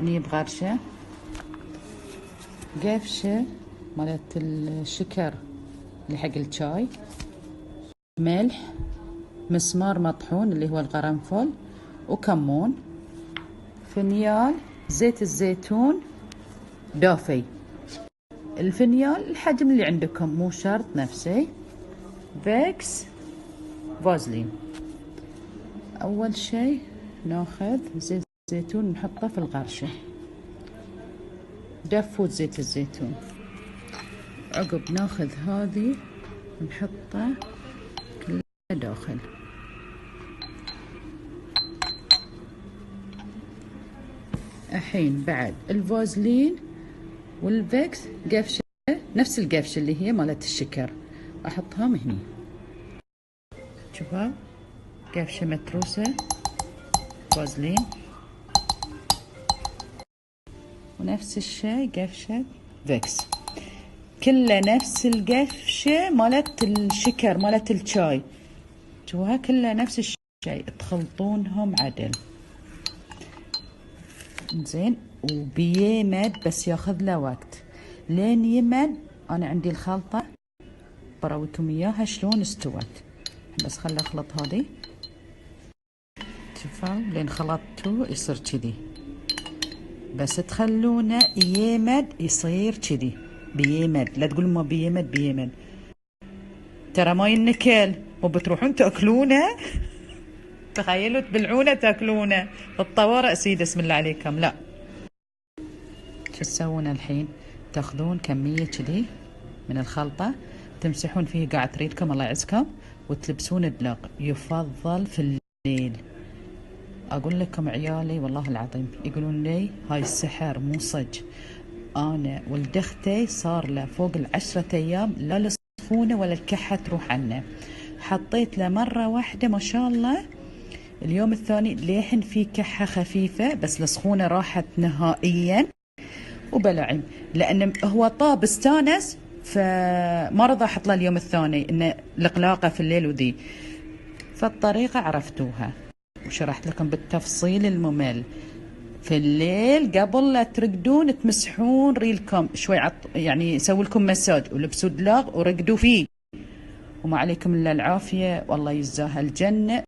نجيب غرشة، قفشة مالت الشكر اللي حق الشاي، ملح، مسمار مطحون اللي هو القرنفل، وكمون، فنيال، زيت الزيتون دافي. الفنيال الحجم اللي عندكم مو شرط نفسه. فيكس، فازلين. اول شي ناخذ زيت الزيتون نحطه في الغرشة، دفوت زيت الزيتون. عقب ناخذ هذي نحطه كله داخل. الحين بعد الفازلين والفيكس قفشة نفس القفشة اللي هي مالت الشكر، احطها هني. شوفوا قفشة متروسة فازلين، ونفس الشي قفشة فيكس، كله نفس القفشة مالت الشكر مالت الشاي. شوفوها كله نفس الشي، تخلطونهم عدل زين. وبيمد بس ياخذ له وقت لين يمد. انا عندي الخلطة براويكم اياها شلون استوت، بس خل اخلط هذي. شوفوا لين خلطته يصير كذي، بس تخلونه يمد يصير كذي بيمد. لا تقولوا ما بيمد، بيمد ترى ما ينكل وبتروحون تاكلونه. تخيلوا تبلعونه تاكلونه الطوارئ سيد اسم الله عليكم. لا، شو تسوون الحين؟ تاخذون كمية كذي من الخلطة تمسحون فيه قاعد تريدكم الله يعزكم، وتلبسون دلق. يفضل في الليل. اقول لكم عيالي والله العظيم يقولون لي هاي السحر مو صج. انا ولد اختي صار له فوق 10 ايام لا السخونه ولا الكحه تروح عنه. حطيت له مره واحده ما شاء الله، اليوم الثاني ليحن في كحه خفيفه بس السخونه راحت نهائيا وبلعم، لان هو طاب استانس فما رضى احط له اليوم الثاني انه القلاقه في الليل وذي. فالطريقه عرفتوها وشرحت لكم بالتفصيل الممل. في الليل قبل لا ترقدون تمسحون ريلكم شوي يعني يسوي لكم مساج ولبسوا دلاغ ورقدوا فيه، وما عليكم الا العافيه والله يجزاها الجنه.